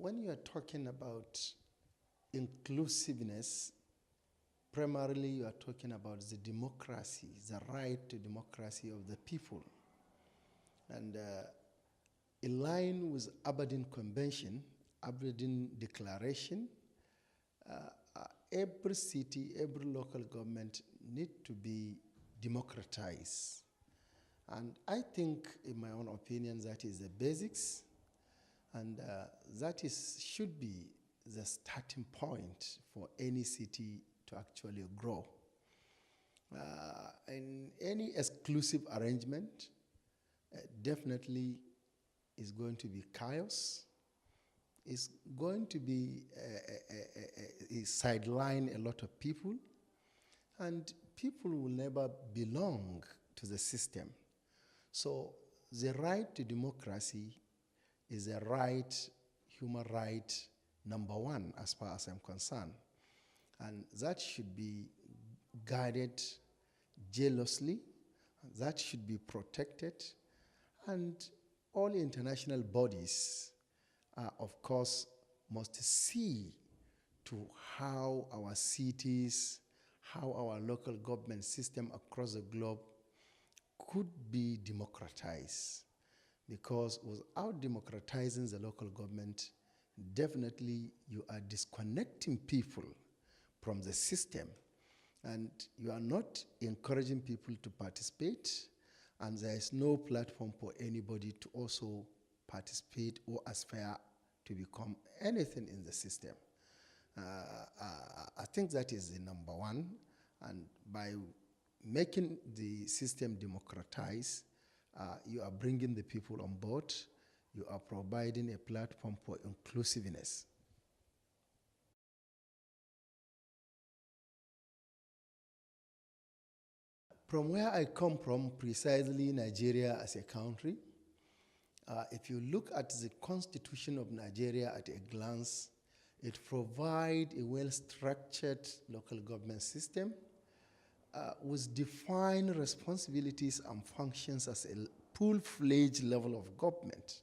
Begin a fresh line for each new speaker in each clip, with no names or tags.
when you are talking about inclusiveness, primarily you are talking about the democracy, the right to democracy of the people. And in line with Aberdeen Convention, Aberdeen Declaration, every city, every local government need to be democratized. And I think, in my own opinion, that is the basics, and that should be the starting point for any city to actually grow. And any exclusive arrangement definitely is going to be chaos. It's going to be sideline a lot of people, and people will never belong to the system. So the right to democracy is a right, human right, number one as far as I'm concerned. And that should be guarded jealously, that should be protected, and all international bodies, of course, must see to how our cities, how our local government system across the globe could be democratized. Because without democratizing the local government, definitely you are disconnecting people from the system, and you are not encouraging people to participate, and there is no platform for anybody to also participate or aspire to become anything in the system. I think that is the number one, and by making the system democratized, you are bringing the people on board, you are providing a platform for inclusiveness. From where I come from, precisely Nigeria as a country, if you look at the constitution of Nigeria at a glance, it provides a well-structured local government system with defined responsibilities and functions as a full-fledged level of government.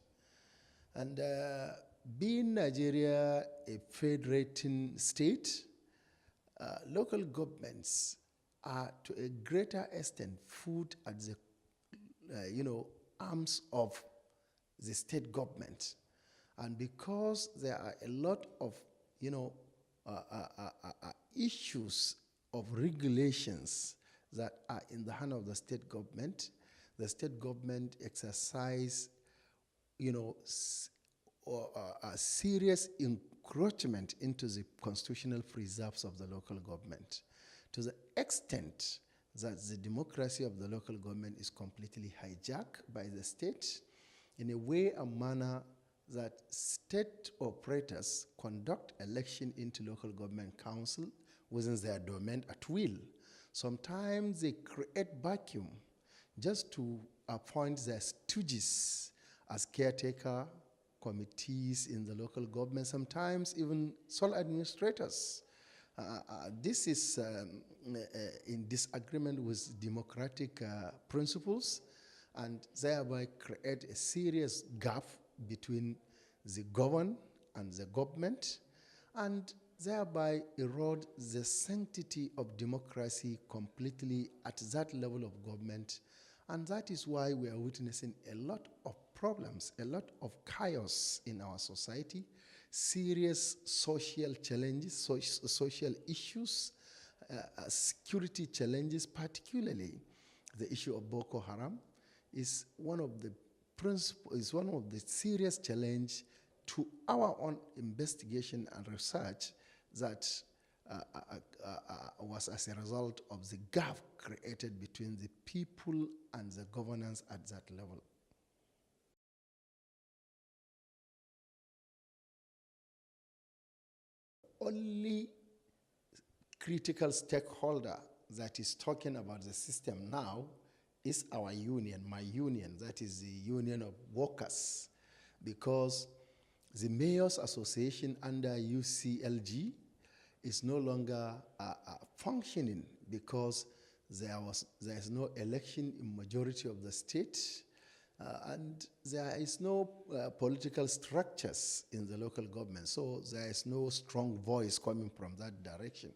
And being Nigeria a federating state, local governments are to a greater extent put at the arms of the state government. And because there are a lot of issues of regulations that are in the hand of the state government exercise a serious encroachment into the constitutional preserves of the local government, to the extent that the democracy of the local government is completely hijacked by the state in a way and manner that state operators conduct election into local government council within their domain at will. Sometimes they create vacuum just to appoint their stooges as caretaker committees in the local government, sometimes even sole administrators. This is in disagreement with democratic principles, and thereby create a serious gap between the governed and the government, and thereby erode the sanctity of democracy completely at that level of government. And that is why we are witnessing a lot of problems, a lot of chaos in our society, serious social challenges, social issues, security challenges, particularly the issue of Boko Haram is one of the serious challenge to our own investigation and research that was as a result of the gap created between the people and the governance at that level. Only critical stakeholder that is talking about the system now is our union, my union, that is the Union of Workers, because the Mayors Association under UCLG is no longer functioning because there is no election in majority of the state. And there is no political structures in the local government, so there is no strong voice coming from that direction.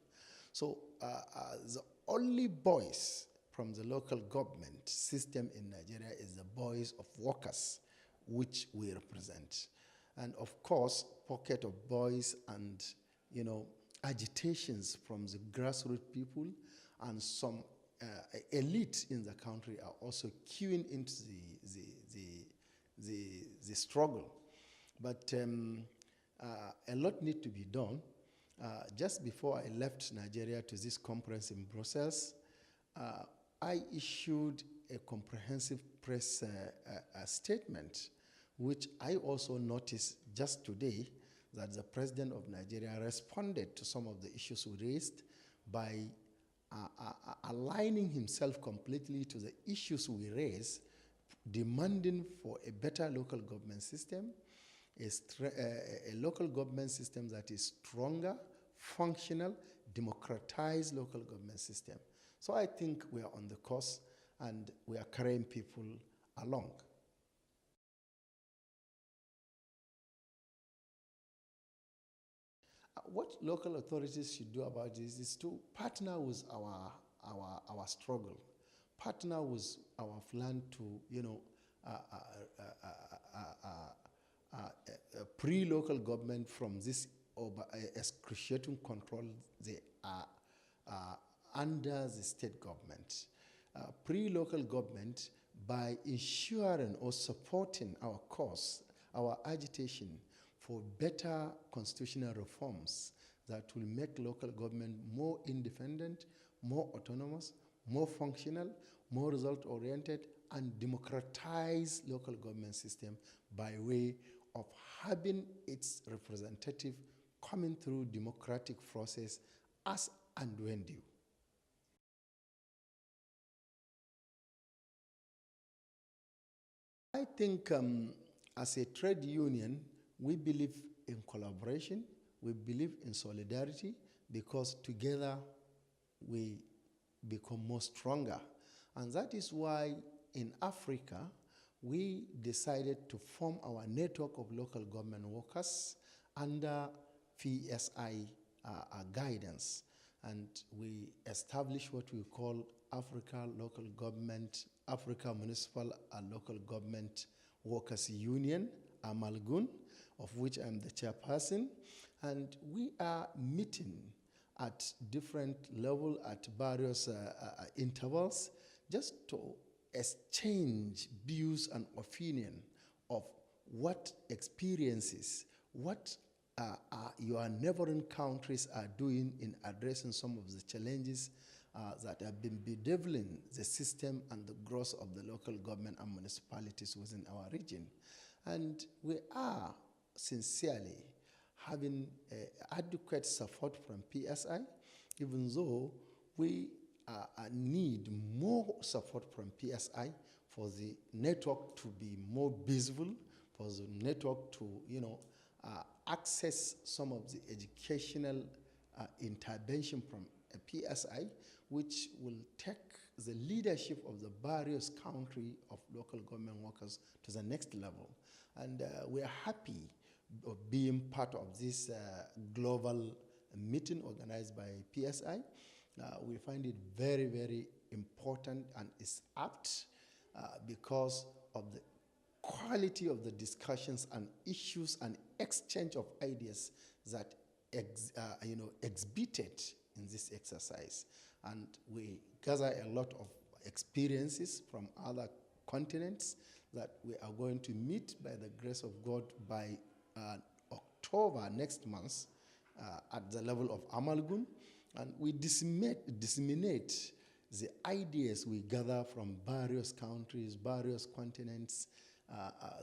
So the only voice from the local government system in Nigeria is the voice of workers, which we represent. And of course, pocket of voice and, agitations from the grassroots people and some elite in the country are also queuing into the struggle. But a lot need to be done. Just before I left Nigeria to this conference in Brussels, I issued a comprehensive press statement, which I also noticed just today that the President of Nigeria responded to some of the issues we raised by aligning himself completely to the issues we raised, demanding for a better local government system, a local government system that is stronger, functional, democratized local government system. So I think we are on the course and we are carrying people along. What local authorities should do about this is to partner with our struggle, partner with our plan to, pre-local government from this excruciating control they are under the state government. Pre-local government, by ensuring or supporting our cause, our agitation for better constitutional reforms that will make local government more independent, more autonomous, more functional, more result-oriented, and democratize local government system by way of having its representative coming through democratic process as and when due. I think as a trade union, we believe in collaboration, we believe in solidarity, because together we become more stronger. And that is why in Africa, we decided to form our network of local government workers under PSI guidance. And we established what we call Africa Municipal and Local Government Workers Union, Amalgun, of which I'm the chairperson. And we are meeting at different levels, at various intervals, just to exchange views and opinion of what experiences, what your neighboring countries are doing in addressing some of the challenges that have been bedeviling the system and the growth of the local government and municipalities within our region. And we are sincerely having adequate support from PSI, even though we need more support from PSI for the network to be more visible, for the network to, access some of the educational intervention from a PSI, which will take the leadership of the various country of local government workers to the next level. And we are happy of being part of this global meeting organized by PSI. We find it very, very important and is apt because of the quality of the discussions and issues and exchange of ideas that exhibited in this exercise. And we gather a lot of experiences from other continents that we are going to meet by the grace of God by October next month at the level of Amalgun. And we disseminate the ideas we gather from various countries, various continents,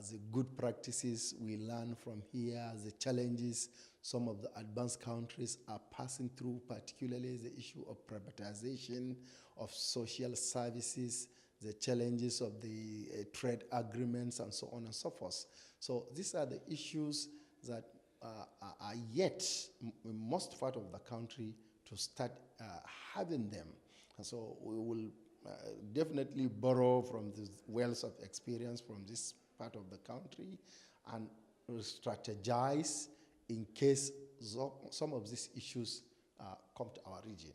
the good practices we learn from here, the challenges some of the advanced countries are passing through, particularly the issue of privatization of social services, the challenges of the trade agreements, and so on and so forth. So these are the issues that are yet in most part of the country to start having them. And so we will definitely borrow from the wells of experience from this part of the country and strategize in case some of these issues come to our region.